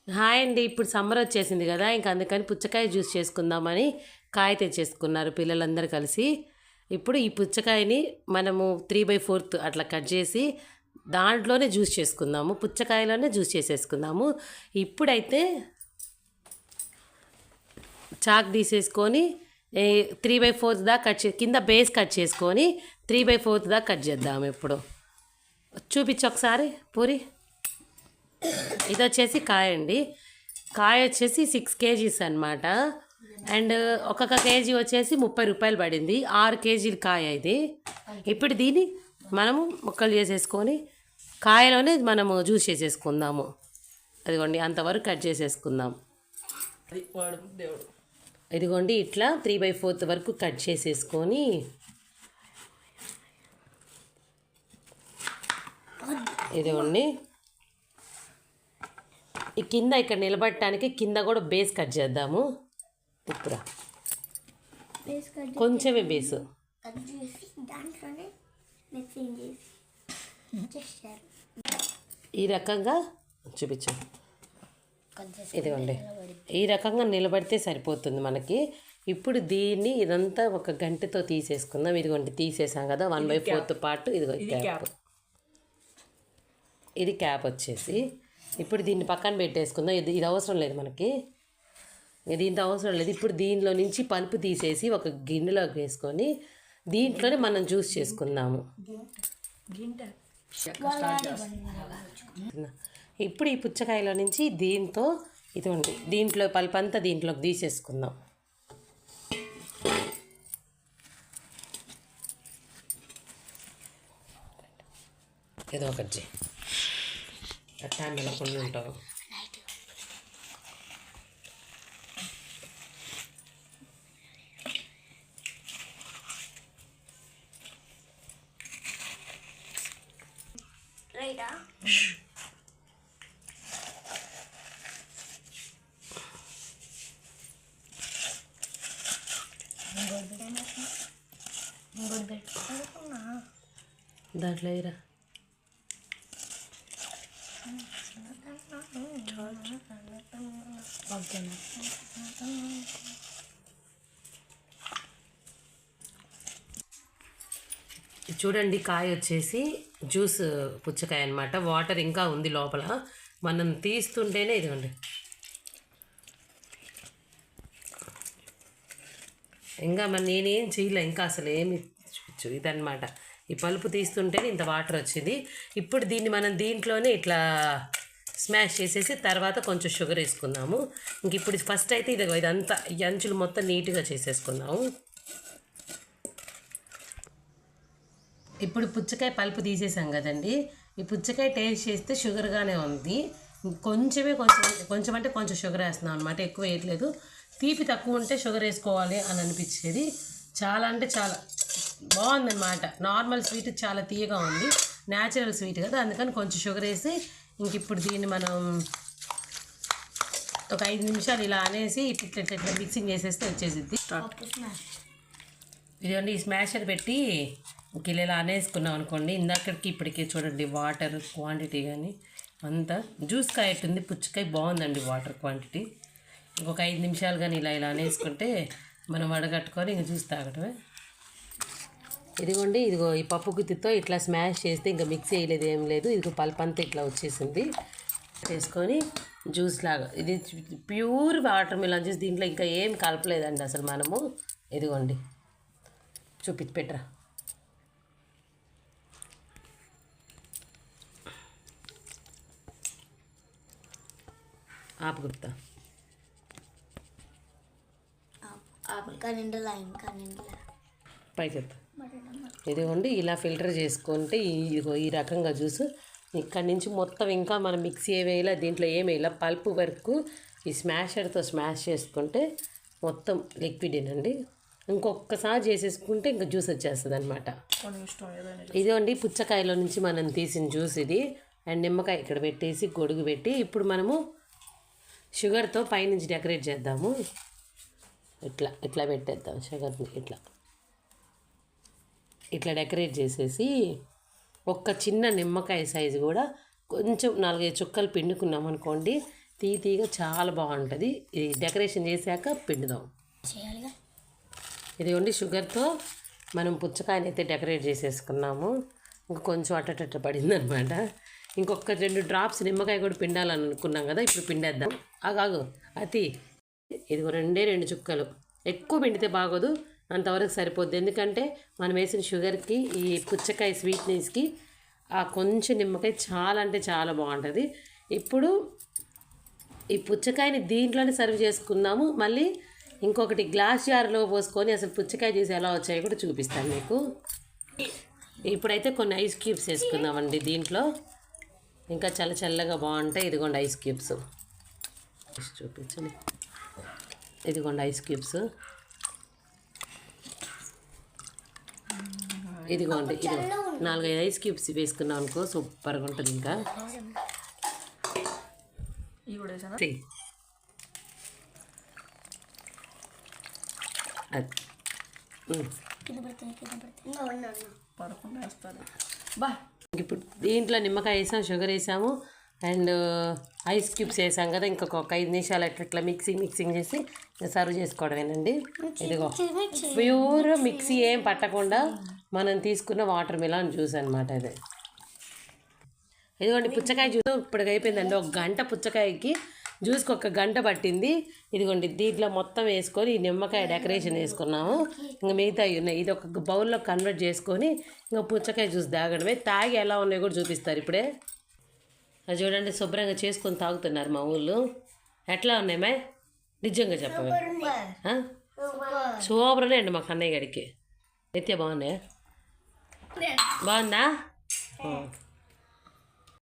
Hi అండి. ఇప్పుడు summer వచ్చేసింది కదా, ఇంకా అందుకని పుచ్చకాయ జ్యూస్ చేసుకుందామని కాయ తెచ్చేసుకున్నారు పిల్లలందరూ కలిసి. ఇప్పుడు ఈ పుచ్చకాయని మనము 3/4 అట్లా కట్ చేసి దాంట్లోనే జ్యూస్ చేసుకుందాము, పుచ్చకాయలోనే జ్యూస్ చేసేసుకుందాము. ఇప్పుడైతే చాక్ తీసేసుకొని 3/4 దాకా కింద బేస్ కట్ చేసుకొని 3/4 దాకా కట్ చేద్దాము. ఇప్పుడు చూపించు ఒకసారి పూరి. ఇది వచ్చేసి కాయ అండి. కాయ వచ్చేసి 6 kgs అనమాట. అండ్ ఒక్కొక్క కేజీ వచ్చేసి 30 రూపాయలు పడింది. 6 kgల కాయ ఇది. ఇప్పుడు దీన్ని మనము ముక్కలు చేసేసుకొని కాయలోనే మనము జ్యూస్ చేసేసుకుందాము. అదిగోండి అంతవరకు కట్ చేసేసుకుందాం. ఇదిగోండి ఇట్లా 3/4 వరకు కట్ చేసేసుకొని ఇదిగోండి ఈ కింద ఇక్కడ నిలబడటానికి కింద కూడా బేస్ కట్ చేద్దాము. ఇప్పుడు కొంచెమే బేసు ఈ రకంగా చూపించు. ఇదిగోండి ఈ రకంగా నిలబడితే సరిపోతుంది మనకి. ఇప్పుడు దీన్ని ఇదంతా ఒక గంటతో తీసేసుకుందాం. ఇదిగోండి తీసేసాం కదా 1/4 పార్ట్. ఇదిగో క్యాప్, ఇది క్యాప్ వచ్చేసి. ఇప్పుడు దీన్ని పక్కన పెట్టేసుకుందాం. ఇది అవసరం లేదు మనకి, దీంతో అవసరం లేదు. ఇప్పుడు దీనిలో నుంచి పల్పు తీసేసి ఒక గిన్నెలోకి వేసుకొని దీంట్లోనే మనం జ్యూస్ చేసుకుందాము. ఇప్పుడు ఈ పుచ్చకాయలో నుంచి దీంతో ఇదిగోండి దీంట్లో పల్పంతా దీంట్లోకి తీసేసుకుందాం. ఏదో ఒకటి టైం వెళ్ళకుండా ఉంటావు. దాంట్లో ఇరా చూడండి కాయ వచ్చేసి జ్యూస్ పుచ్చకాయ అనమాట. వాటర్ ఇంకా ఉంది లోపల, మనం తీస్తుంటేనే ఇదిగోండి ఇంకా నేనేం చేయలే, ఇంకా అసలు ఏమి చూపించు. ఇదనమాట ఈ పలుపు తీస్తుంటేనే ఇంత వాటర్ వచ్చింది. ఇప్పుడు దీన్ని మనం దీంట్లోనే ఇట్లా స్మాష్ చేసేసి తర్వాత కొంచెం షుగర్ వేసుకుందాము. ఇంక ఇప్పుడు ఫస్ట్ అయితే ఇదంతా ఈ అంచులు మొత్తం నీట్గా చేసేసుకుందాము. ఇప్పుడు పుచ్చకాయ పల్పు తీసేసాం కదండి. ఈ పుచ్చకాయ టేస్ట్ చేస్తే షుగర్గానే ఉంది. కొంచెం అంటే కొంచెం షుగర్ వేస్తున్నాం అనమాట, ఎక్కువ వేయట్లేదు. తీపి తక్కువ ఉంటే షుగర్ వేసుకోవాలి అని అనిపించేది. చాలా అంటే చాలా బాగుందన్నమాట. నార్మల్ స్వీట్ చాలా తీయగా ఉంది, న్యాచురల్ స్వీట్ కదా, అందుకని కొంచెం షుగర్ వేసి ఇంక ఇప్పుడు దీన్ని మనం ఒక 5 నిమిషాలు ఇలా అనేసి ఇట్లా మిక్సింగ్ చేసేస్తే వచ్చేసిద్ది. ఇదిగోండి ఈ స్మాషర్ పెట్టి ఇలా అనేసుకున్నాం అనుకోండి. ఇందాకడికి ఇప్పటికే చూడండి వాటర్ క్వాంటిటీ కానీ అంతా జ్యూస్ కాయట్టుంది. పుచ్చకాయ బాగుందండి వాటర్ క్వాంటిటీ. ఇంకొక 5 నిమిషాలు కానీ ఇలా అనేసుకుంటే మనం వడగట్టుకొని ఇంక జ్యూస్ తాగటమే. ఇదిగోండి ఈ పప్పు గుత్తితో ఇట్లా స్మాష్ చేస్తే ఇంకా మిక్స్ వేయలేదు, ఏం లేదు. ఇదిగో పల్పంతా ఇట్లా వచ్చేసింది. వేసుకొని జ్యూస్ లాగా ఇది ప్యూర్ వాటర్ మిలన్ జ్యూస్. దీంట్లో ఇంకా ఏం కలపలేదండి అసలు మనము. ఇదిగోండి పెట్టరా. ఆపు గుర్తా పైకి. ఇదిగోండి ఇలా ఫిల్టర్ చేసుకుంటే ఈ రకంగా జ్యూస్ ఇక్కడి నుంచి మొత్తం ఇంకా మనం మిక్సీ వేయాల, దీంట్లో ఏమేయాల, పల్పు వరకు ఈ స్మాషర్తో స్మాష్ చేసుకుంటే మొత్తం లిక్విడేనండి. ఇంకొకసారి చేసేసుకుంటే ఇంకా జ్యూస్ వచ్చేస్తుంది అనమాట. ఇదిగోండి పుచ్చకాయలో నుంచి మనం తీసిన జ్యూస్ ఇది. అండ్ నిమ్మకాయ ఇక్కడ పెట్టేసి గొడుగు పెట్టి ఇప్పుడు మనము షుగర్తో పైనుంచి డెకరేట్ చేద్దాము. ఇట్లా పెట్టేద్దాం షుగర్ని. ఇట్లా డెకరేట్ చేసేసి ఒక్క చిన్న నిమ్మకాయ సైజు కూడా కొంచెం 4-5 చుక్కలు పిండుకున్నాం అనుకోండి, తీగా చాలా బాగుంటుంది. ఇది డెకరేషన్ చేశాక పిండుదాం. ఇదిగోండి షుగర్తో మనం పుచ్చకాయని అయితే డెకరేట్ చేసేసుకున్నాము. ఇంకా కొంచెం అట్టట పడిందనమాట. ఇంకొక 2 డ్రాప్స్ నిమ్మకాయ కూడా పిండాలని అనుకున్నాం కదా, ఇప్పుడు పిండేద్దాం. ఆగాగు అతి ఇదిగో 2 చుక్కలు. ఎక్కువ పిండితే బాగోదు, అంతవరకు సరిపోద్ది. ఎందుకంటే మనం వేసిన షుగర్కి ఈ పుచ్చకాయ స్వీట్నెస్కి ఆ కొంచెం నిమ్మకాయ చాలా అంటే చాలా బాగుంటుంది. ఇప్పుడు ఈ పుచ్చకాయని దీంట్లోనే సర్వ్ చేసుకుందాము. మళ్ళీ ఇంకొకటి గ్లాస్ జార్లో పోసుకొని అసలు పుచ్చకాయ జ్యూస్ ఎలా వచ్చాయో కూడా చూపిస్తాను మీకు. ఇప్పుడైతే కొన్ని ఐస్ క్యూబ్స్ వేసుకుందామండి దీంట్లో, ఇంకా చల్లగా బాగుంటాయి. ఇదిగోండి ఐస్ క్యూబ్స్ చూపించండి. ఇదిగోండి ఐస్ క్యూబ్స్, ఇదిగోండి. ఇది 4-5 ఐస్ క్యూబ్స్ వేసుకున్నాం అనుకో సూపర్గా ఉంటుంది. ఇంకా ఇప్పుడు దీంట్లో నిమ్మకాయ వేసాము, షుగర్ వేసాము అండ్ ఐస్ క్యూబ్స్ వేసాం కదా. ఇంకొక 5 నిమిషాలు అట్లా మిక్సింగ్ చేసి సర్వ్ చేసుకోవడమేనండి. ఇదిగో ప్యూర్ మిక్సీ ఏం పట్టకుండా మనం తీసుకున్న వాటర్ మిలాన్ జ్యూస్ అనమాట ఇది. ఇదిగోండి పుచ్చకాయ జ్యూస్ ఇప్పుడు అయిపోయిందండి. 1 గంట పుచ్చకాయకి జ్యూస్కి 1 గంట పట్టింది. ఇదిగోండి దీంట్లో మొత్తం వేసుకొని ఈ నిమ్మకాయ డెకరేషన్ వేసుకున్నాము. ఇంకా మిగతాయి ఉన్నాయి. ఇది ఒక బౌల్లో కన్వర్ట్ చేసుకొని ఇంకా పుచ్చకాయ జ్యూస్ తాగడమే. తాగి ఎలా ఉన్నాయో కూడా చూపిస్తారు ఇప్పుడే. అది చూడండి శుభ్రంగా చేసుకొని తాగుతున్నారు మా ఊళ్ళు. ఎట్లా ఉన్నాయి మా నిజంగా చెప్పవే? సూపర్నే అండి మా కన్నయ్య గారికి. అయితే బాగున్నాయా? బాగుందా?